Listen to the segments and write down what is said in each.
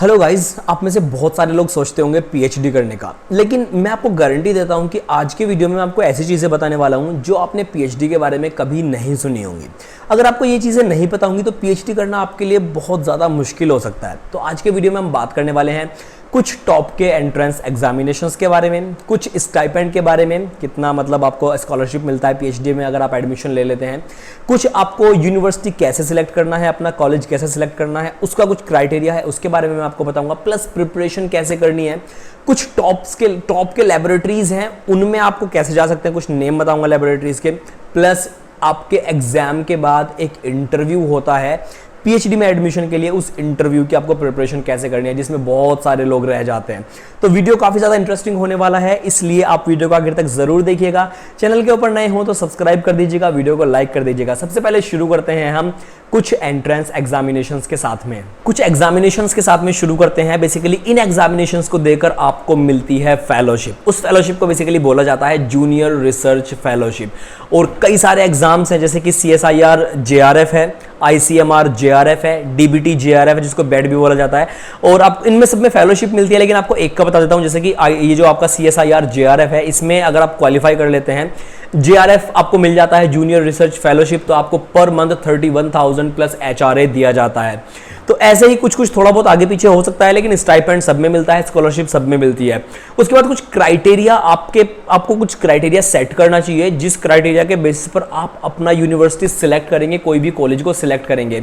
Hello guys, आप में से बहुत सारे लोग सोचते होंगे पीएचडी करने का, लेकिन मैं आपको गारंटी देता हूं कि आज की वीडियो में मैं आपको ऐसी चीज़ें बताने वाला हूं जो आपने पीएचडी के बारे में कभी नहीं सुनी होंगी। अगर आपको ये चीज़ें नहीं पता होंगी तो पीएचडी करना आपके लिए बहुत ज़्यादा मुश्किल हो सकता है। तो आज के वीडियो में हम बात करने वाले हैं कुछ टॉप के एंट्रेंस एग्जामिनेशंस के बारे में, कुछ स्टाइपेंड के बारे में, कितना मतलब आपको स्कॉलरशिप मिलता है पीएचडी में अगर आप एडमिशन ले लेते हैं, कुछ आपको यूनिवर्सिटी कैसे सिलेक्ट करना है, अपना कॉलेज कैसे सिलेक्ट करना है, उसका कुछ क्राइटेरिया है, उसके बारे में मैं आपको बताऊंगा, प्लस प्रिपरेशन कैसे करनी है, कुछ टॉप के लैबोरेटरीज हैं उनमें आपको कैसे जा सकते हैं, कुछ नेम बताऊंगा लैबोरेटरीज के, प्लस आपके एग्जाम के बाद एक इंटरव्यू होता है पीएचडी में एडमिशन के लिए, उस इंटरव्यू की आपको प्रिपरेशन कैसे करनी है जिसमें बहुत सारे लोग रह जाते हैं। तो वीडियो काफी ज्यादा इंटरेस्टिंग होने वाला है, इसलिए आप वीडियो को आखिर तक जरूर देखिएगा। चैनल के ऊपर नए हो तो सब्सक्राइब कर दीजिएगा, वीडियो को लाइक कर दीजिएगा। सबसे पहले शुरू करते हैं हम कुछ एंट्रेंस एग्जामिनेशंस के साथ में। कुछ एग्जामिनेशंस के साथ में शुरू करते हैं। बेसिकली इन एग्जामिनेशंस को देकर आपको मिलती है फेलोशिप। उस फेलोशिप को बेसिकली बोला जाता है जूनियर रिसर्च फेलोशिप। और कई सारे एग्जाम्स हैं जैसे कि CSIR JRF है, ICMR JRF है, DBT JRF है जिसको बेड भी बोला जाता है, और आप इनमें सब में फेलोशिप मिलती है। लेकिन आपको एक का बता देता हूं, जैसे कि ये जो आपका CSIR JRF है, इसमें अगर आप क्वालिफाई कर लेते हैं, JRF आपको मिल जाता है जूनियर रिसर्च फेलोशिप, तो आपको पर मंथ 31,000 प्लस HRA दिया जाता है। तो ऐसे ही कुछ थोड़ा बहुत आगे पीछे हो सकता है, लेकिन स्टाइपेंड सब में मिलता है, स्कॉलरशिप सब में मिलती है। उसके बाद कुछ क्राइटेरिया आपको कुछ क्राइटेरिया सेट करना चाहिए, जिस क्राइटेरिया के बेसिस पर आप अपना यूनिवर्सिटी सिलेक्ट करेंगे, कोई भी कॉलेज को सिलेक्ट करेंगे।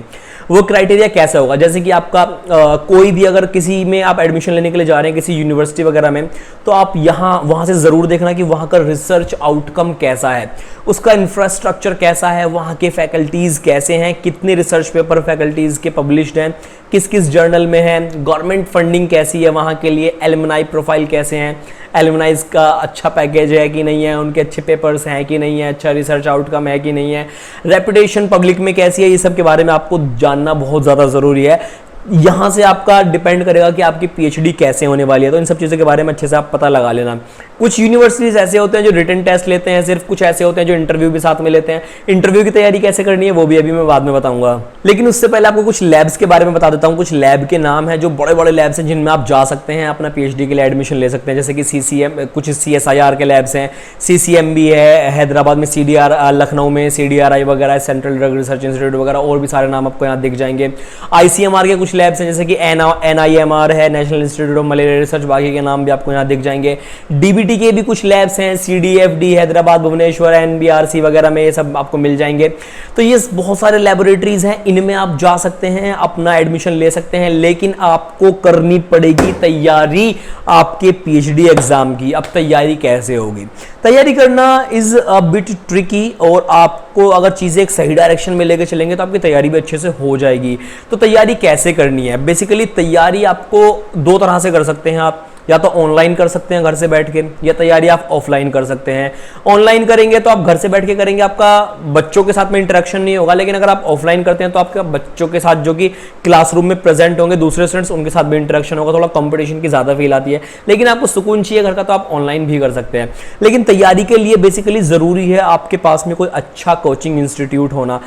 वो क्राइटेरिया कैसे होगा, जैसे कि आपका कोई भी अगर किसी में आप एडमिशन लेने के लिए जा रहे हैं किसी यूनिवर्सिटी वगैरह में, तो आप वहां से जरूर देखना कि वहां का रिसर्च आउटकम कैसा है, उसका इंफ्रास्ट्रक्चर कैसा है, वहां के फैकल्टीज कैसे हैं, कितने रिसर्च पेपर फैकल्टीज के पब्लिश्ड हैं, किस किस जर्नल में है, गवर्नमेंट फंडिंग कैसी है वहाँ के लिए, एलुमनाई प्रोफाइल कैसे हैं, एलुमनाइज का अच्छा पैकेज है कि नहीं है, उनके अच्छे पेपर्स हैं कि नहीं है, अच्छा रिसर्च आउटकम है कि नहीं है, रेपुटेशन पब्लिक में कैसी है, ये सब के बारे में आपको जानना बहुत ज़्यादा ज़रूरी है। यहाँ से आपका डिपेंड करेगा कि आपकी पीएचडी कैसे होने वाली है। तो इन सब चीज़ों के बारे में अच्छे से आप पता लगा लेना। कुछ यूनिवर्सिटीज ऐसे होते हैं जो रिटन टेस्ट लेते हैं सिर्फ, कुछ ऐसे होते हैं जो इंटरव्यू भी साथ में लेते हैं। इंटरव्यू की तैयारी कैसे करनी है वो भी अभी मैं बाद में बताऊंगा, लेकिन उससे पहले आपको कुछ लैब्स के बारे में बता देता हूँ। कुछ लैब के नाम है जो बड़े बड़े लैब्स हैं जिनमें आप जा सकते हैं, अपना पीएचडी के लिए एडमिशन ले सकते हैं। जैसे कि कुछ CSIR के लैब्स हैं, CCMB है हैदराबाद में, CDR लखनऊ में, CDRI वगैरह, सेंट्रल ड्रग रिसर्च इंस्टीट्यूट वगैरह, और भी सारे नाम आपको यहाँ दिख जाएंगे। ICMR के कुछ लैब्स हैं जैसे कि NIMR है, national institute of malaria research, बाकी के नाम भी आपको यहाँ दिख जाएंगे। DBT के भी कुछ लैब्स हैं, CDFD हैदराबाद, भुवनेश्वर, NBRC वगैरह में, ये सब आपको मिल जाएंगे। तो ये बहुत सारे लैबोरेटरीज हैं, इनमें आप जा सकते हैं, अपना एडमिशन ले सकते हैं, लेकिन आपको करनी पड़ेगी तैयारी आपके पीएचडी एग्जाम की। अब तैयारी कैसे होगी? तैयारी करना इज अ बिट ट्रिकी, और आपको अगर चीजें एक सही डायरेक्शन में लेकर चलेंगे तो आपकी तैयारी भी अच्छे से हो जाएगी। तो तैयारी कैसे करनी है? बेसिकली तैयारी आपको दो तरह से कर सकते हैं आप, या तो ऑनलाइन कर सकते हैं घर से बैठ के, या तैयारी आप ऑफलाइन कर सकते हैं। ऑनलाइन करेंगे तो आप घर से बैठ के करेंगे, आपका बच्चों के साथ में इंटरेक्शन नहीं होगा, लेकिन अगर आप ऑफलाइन करते हैं तो आपके बच्चों के साथ जो कि क्लासरूम में प्रेजेंट होंगे दूसरे स्टूडेंट्स, उनके साथ भी इंटरेक्शन होगा, थोड़ा कंपटीशन की ज्यादा फील आती है। लेकिन आपको सुकून चाहिए घर का तो आप ऑनलाइन भी कर सकते हैं। लेकिन तैयारी के लिए बेसिकली जरूरी है आपके पास में कोई अच्छा कोचिंग इंस्टीट्यूट होना,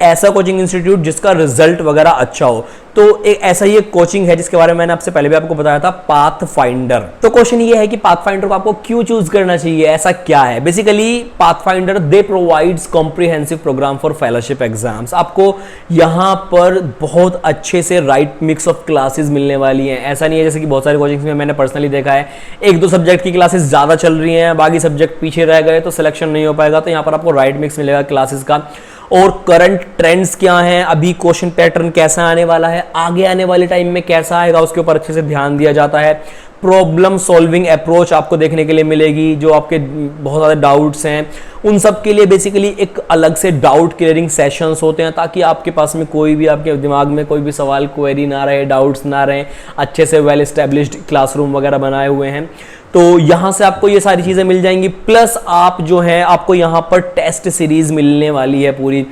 ऐसा कोचिंग इंस्टीट्यूट जिसका रिजल्ट वगैरह अच्छा हो। तो एक ऐसा ही एक कोचिंग है जिसके बारे में मैंने आपसे पहले भी आपको बताया था, पाथफाइंडर। तो क्वेश्चन ये है कि पाथफाइंडर को आपको क्यों चूज करना चाहिए, ऐसा क्या है? Basically Pathfinder they provides comprehensive program for fellowship exams. आपको यहाँ पर बहुत अच्छे से राइट मिक्स ऑफ क्लासेस मिलने वाली हैं। ऐसा नहीं है जैसे कि बहुत सारे कोचिंग्स में मैंने पर्सनली देखा है, एक दो सब्जेक्ट की क्लासेस ज्यादा चल रही हैं, बाकी सब्जेक्ट पीछे रह गए तो सिलेक्शन नहीं हो पाएगा। तो यहाँ पर आपको राइट मिक्स मिलेगा क्लासेस का। और करंट ट्रेंड्स क्या हैं, अभी क्वेश्चन पैटर्न कैसा आने वाला है, आगे आने वाले टाइम में कैसा आएगा, उसके ऊपर अच्छे से ध्यान दिया जाता है। प्रॉब्लम सॉल्विंग अप्रोच आपको देखने के लिए मिलेगी, जो आपके बहुत सारे डाउट्स हैं उन सब के लिए बेसिकली एक अलग से डाउट क्लियरिंग सेशंस होते हैं, ताकि आपके पास में कोई भी, आपके दिमाग में कोई भी सवाल, क्वेरी ना रहे, डाउट्स ना रहे। अच्छे से वेल एस्टेब्लिश्ड क्लासरूम वगैरह बनाए हुए हैं, तो यहां से आपको ये सारी चीजें मिल जाएंगी। प्लस आप जो है, आपको यहां पर टेस्ट सीरीज मिलने वाली है पूरी।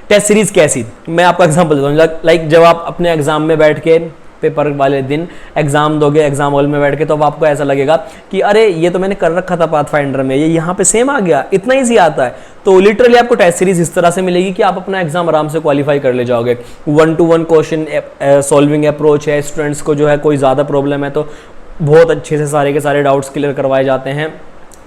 टेस्ट सीरीज कैसी, मैं आपको एग्जांपल देता हूँ। लाइक जब आप अपने एग्जाम में बैठ के पेपर वाले दिन एग्जाम दोगे एग्जाम हॉल में बैठ के, तो अब आपको ऐसा लगेगा कि अरे ये तो मैंने कर रखा था पाथफाइंडर में, ये यहाँ पे सेम आ गया, इतना ईजी आता है। तो लिटरली आपको टेस्ट सीरीज इस तरह से मिलेगी कि आप अपना एग्जाम आराम से क्वालिफाई कर ले जाओगे। 1-to-1 क्वेश्चन सॉल्विंग अप्रोच है, स्टूडेंट्स को जो है कोई ज़्यादा प्रॉब्लम है तो बहुत अच्छे से सारे के सारे डाउट्स क्लियर करवाए जाते हैं।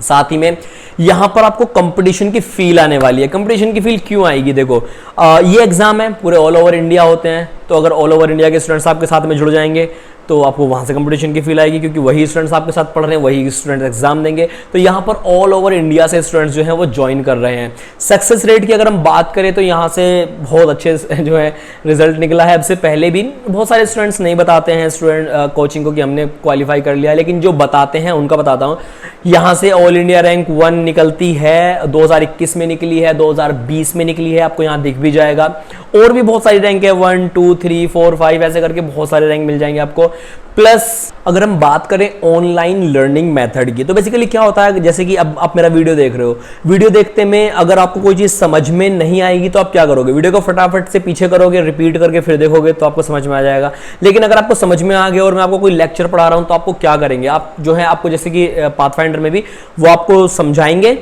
साथ ही में यहाँ पर आपको कंपटीशन की फील आने वाली है। कंपटीशन की फील क्यों आएगी? देखो ये एग्जाम है, पूरे ऑल ओवर इंडिया होते हैं, तो अगर ऑल ओवर इंडिया के स्टूडेंट्स आपके साथ में जुड़ जाएंगे तो आपको वहाँ से कंपटीशन की फील आएगी, क्योंकि वही स्टूडेंट्स आपके साथ पढ़ रहे हैं, वही स्टूडेंट्स एग्जाम देंगे। तो यहाँ पर ऑल ओवर इंडिया से स्टूडेंट्स जो हैं वो ज्वाइन कर रहे हैं। सक्सेस रेट की अगर हम बात करें तो यहाँ से बहुत अच्छे जो है रिजल्ट निकला है। अब से पहले भी बहुत सारे स्टूडेंट्स नहीं बताते हैं स्टूडेंट कोचिंग को कि हमने क्वालिफाई कर लिया है, लेकिन जो बताते हैं उनका बताता हूँ। यहाँ से ऑल इंडिया रैंक 1 निकलती है, 2021 में निकली है, 2020 में निकली है, आपको यहाँ दिख भी जाएगा। और भी बहुत सारी रैंक है, 1, 2, 3, 4, 5 ऐसे करके बहुत सारे रैंक मिल जाएंगे आपको। प्लस अगर हम बात करें ऑनलाइन लर्निंग मेथड की, तो बेसिकली क्या होता है, जैसे कि अब आप मेरा वीडियो देख रहे हो, वीडियो देखते में अगर आपको कोई चीज़ समझ में नहीं आएगी तो आप क्या करोगे? वीडियो को फटाफट से पीछे करोगे, रिपीट करके फिर देखोगे तो आपको समझ में आ जाएगा। लेकिन अगर आपको समझ में आ गया और मैं आपको कोई लेक्चर पढ़ा रहा हूँ तो आपको क्या करेंगे? आप जो है आपको जैसे कि पाथफाइंडर में भी वो आपको समझाएंगे,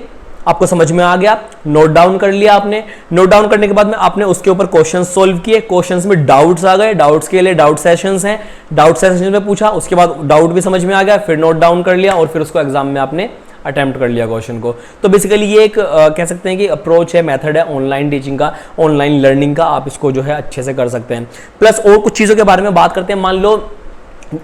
आपको समझ में आ गया, नोट डाउन कर लिया आपने, नोट डाउन करने के बाद में आपने उसके ऊपर क्वेश्चंस सॉल्व किए, क्वेश्चंस में डाउट्स आ गए, डाउट्स के लिए डाउट सेशंस हैं, डाउट सेशंस में पूछा, उसके बाद डाउट भी समझ में आ गया, फिर नोट डाउन कर लिया और फिर उसको एग्जाम में आपने अटेम्प्ट कर लिया क्वेश्चन को। तो बेसिकली ये एक कह सकते हैं कि अप्रोच है, मेथड है ऑनलाइन टीचिंग का, ऑनलाइन लर्निंग का, आप इसको जो है अच्छे से कर सकते हैं। प्लस और कुछ चीज़ों के बारे में बात करते हैं। मान लो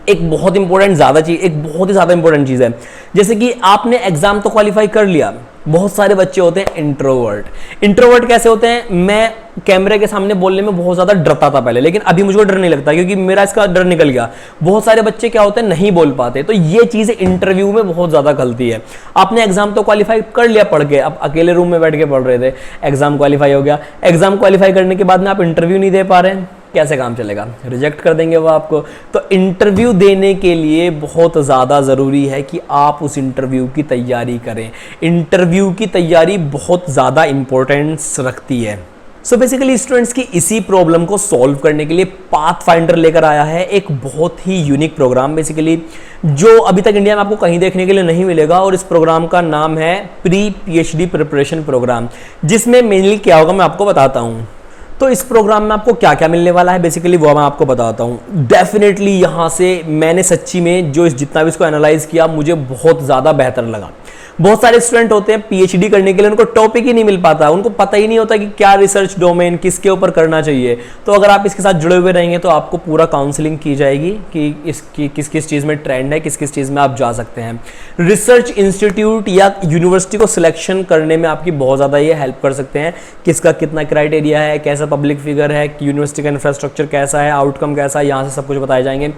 एक बहुत इंपॉर्टेंट एक बहुत ही ज़्यादा इंपॉर्टेंट चीज़ है, जैसे कि आपने एग्जाम तो क्वालिफाई कर लिया, बहुत सारे बच्चे होते हैं इंट्रोवर्ट। इंट्रोवर्ट कैसे होते हैं? मैं कैमरे के सामने बोलने में बहुत ज़्यादा डरता था पहले, लेकिन अभी मुझको डर नहीं लगता क्योंकि मेरा इसका डर निकल गया। बहुत सारे बच्चे क्या होते हैं, नहीं बोल पाते, तो ये चीज़ें इंटरव्यू में बहुत ज़्यादा खलती है। आपने एग्जाम तो क्वालिफाई कर लिया पढ़ के, अब अकेले रूम में बैठ के पढ़ रहे थे, एग्जाम क्वालिफाई हो गया, एग्जाम क्वालिफाई करने के बाद में आप इंटरव्यू नहीं दे पा रहे हैं, कैसे काम चलेगा? रिजेक्ट कर देंगे वो आपको। तो इंटरव्यू देने के लिए बहुत ज़्यादा ज़रूरी है कि आप उस इंटरव्यू की तैयारी करें। इंटरव्यू की तैयारी बहुत ज़्यादा इंपॉर्टेंस रखती है। सो बेसिकली स्टूडेंट्स की इसी प्रॉब्लम को सॉल्व करने के लिए पाथफाइंडर लेकर आया है एक बहुत ही यूनिक प्रोग्राम, बेसिकली जो अभी तक इंडिया में आपको कहीं देखने के लिए नहीं मिलेगा। और इस प्रोग्राम का नाम है प्री पीएचडी प्रिपरेशन प्रोग्राम, जिसमें मेनली क्या होगा मैं आपको बताता हूँ। तो इस प्रोग्राम में आपको क्या क्या मिलने वाला है बेसिकली वो मैं आपको बताता हूँ। डेफिनेटली यहाँ से मैंने सच्ची में जो जितना भी इसको एनालाइज किया मुझे बहुत ज़्यादा बेहतर लगा। बहुत सारे स्टूडेंट होते हैं पीएचडी करने के लिए उनको टॉपिक ही नहीं मिल पाता, उनको पता ही नहीं होता कि क्या रिसर्च डोमेन किसके ऊपर करना चाहिए। तो अगर आप इसके साथ जुड़े हुए रहेंगे तो आपको पूरा काउंसलिंग की जाएगी कि इसकी किस किस चीज़ में ट्रेंड है, किस किस चीज़ में आप जा सकते हैं। रिसर्च इंस्टीट्यूट या यूनिवर्सिटी को सिलेक्शन करने में आपकी बहुत ज़्यादा ये हेल्प कर सकते हैं, किसका कितना क्राइटेरिया है, कैसा पब्लिक फिगर है, यूनिवर्सिटी का इंफ्रास्ट्रक्चर कैसा है, आउटकम कैसा है, यहाँ से सब कुछ बताए जाएंगे।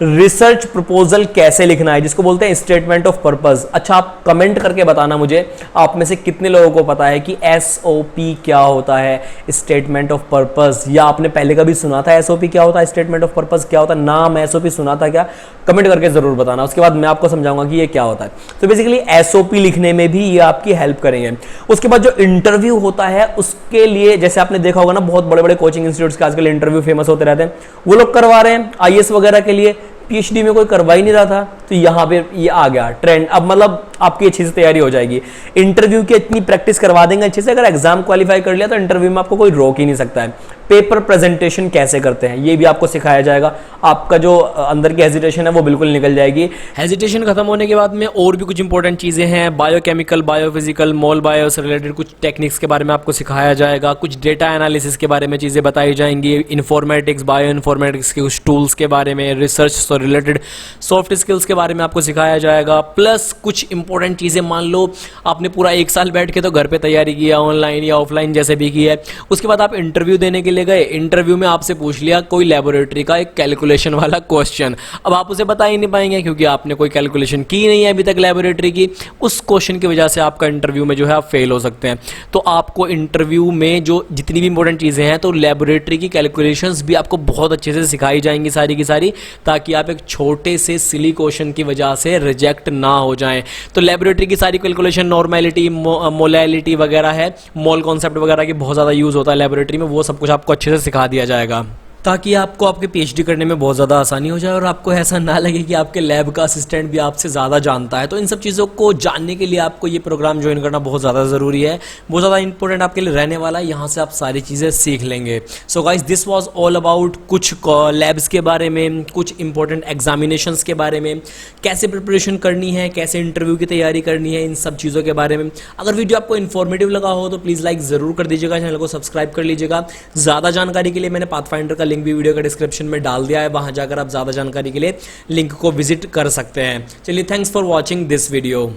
रिसर्च प्रपोजल कैसे लिखना है जिसको बोलते हैं स्टेटमेंट ऑफ पर्पस। अच्छा, आप कमेंट करके बताना मुझे आप में से कितने लोगों को पता है कि एसओपी क्या होता है, स्टेटमेंट ऑफ पर्पस, या आपने पहले कभी सुना था एसओपी क्या होता है, स्टेटमेंट ऑफ पर्पस क्या होता है, नाम एसओपी सुना था क्या? कमेंट करके जरूर बताना, उसके बाद मैं आपको समझाऊंगा कि ये क्या होता है। तो बेसिकली एसओपी लिखने में भी ये आपकी हेल्प करेंगे। उसके बाद जो इंटरव्यू होता है उसके लिए जैसे आपने देखा होगा ना, बहुत बड़े बड़े कोचिंग इंस्टीट्यूट्स के आजकल इंटरव्यू फेमस होते रहते हैं, वो लोग करवा रहे हैं आईएएस वगैरह के लिए। पीएचडी में कोई करवा ही नहीं रहा था, तो यहाँ पे ये आ गया ट्रेंड। अब मतलब आपकी अच्छी से तैयारी हो जाएगी, इंटरव्यू की इतनी प्रैक्टिस करवा देंगे अच्छे से। अगर एग्जाम क्वालिफाई कर लिया तो इंटरव्यू में आपको कोई रोक ही नहीं सकता है। पेपर प्रेजेंटेशन कैसे करते हैं ये भी आपको सिखाया जाएगा। आपका जो अंदर की हेजिटेशन है वो बिल्कुल निकल जाएगी। हेजिटेशन खत्म होने के बाद में और भी कुछ इंपॉर्टेंट चीज़ें हैं, बायोकेमिकल, बायोफिजिकल, मोल बायो से रिलेटेड कुछ टेक्निक्स के बारे में आपको सिखाया जाएगा, कुछ डेटा एनालिसिस के बारे में चीज़ें बताई जाएंगी, इन्फॉर्मेटिक्स, बायो इन्फॉर्मेटिक्स के कुछ टूल्स के बारे में, रिसर्च से रिलेटेड सॉफ्ट स्किल्स के बारे में आपको सिखाया जाएगा। प्लस कुछ इंपॉर्टेंट चीज़ें, मान लो आपने पूरा एक साल बैठ के तो घर पे तैयारी किया, ऑनलाइन या ऑफलाइन जैसे भी की है, उसके बाद आप इंटरव्यू देने के लिए गए, इंटरव्यू में आपसे पूछ लिया कोई लेबोरेटरी का एक कैलकुलेशन वाला क्वेश्चन। अब आप उसे बता ही नहीं पाएंगे क्योंकि आपने कोई कैलकुलेशन की नहीं है अभी तक लेबोरेटरी की। उस क्वेश्चन की वजह से आपका इंटरव्यू में जो है आप फेल हो सकते हैं। तो आपको इंटरव्यू में जो जितनी भी इंपॉर्टेंट चीज़ें हैं, तो लेबोरेटरी की कैलकुलेशंस भी आपको बहुत अच्छे से सिखाई जाएंगी सारी की सारी, ताकि आप एक छोटे से सिली क्वेश्चन की वजह से रिजेक्ट ना हो जाएं। तो लेबोरेटरी की सारी कैलकुलेशन, नॉर्मेलिटी, मोलैलिटी वगैरह है, मोल कॉन्सेप्ट वगैरह की बहुत ज़्यादा यूज़ होता है लेबोरेटरी में, वो सब कुछ आपको अच्छे से सिखा दिया जाएगा। ताकि आपको आपके पीएचडी करने में बहुत ज़्यादा आसानी हो जाए और आपको ऐसा ना लगे कि आपके लैब का असिस्टेंट भी आपसे ज़्यादा जानता है। तो इन सब चीज़ों को जानने के लिए आपको ये प्रोग्राम ज्वाइन करना बहुत ज़्यादा ज़रूरी है, बहुत ज़्यादा इंपॉर्टेंट आपके लिए रहने वाला है। यहाँ से आप सारी चीज़ें सीख लेंगे। So guys, this was all about कुछ लैब्स के बारे में, कुछ इंपॉर्टेंट एग्जामिनेशंस के बारे में, कैसे प्रिपरेशन करनी है, कैसे इंटरव्यू की तैयारी करनी है, इन सब चीज़ों के बारे में। अगर वीडियो आपको इन्फॉर्मेटिव लगा हो तो प्लीज़ लाइक ज़रूर कर दीजिएगा, चैनल को सब्सक्राइब कर लीजिएगा। ज़्यादा जानकारी के लिए मैंने पाथफाइंडर का लिंक भी वीडियो का डिस्क्रिप्शन में डाल दिया है, वहां जाकर आप ज़्यादा जानकारी के लिए लिंक को विजिट कर सकते हैं। चलिए, thanks for watching this video.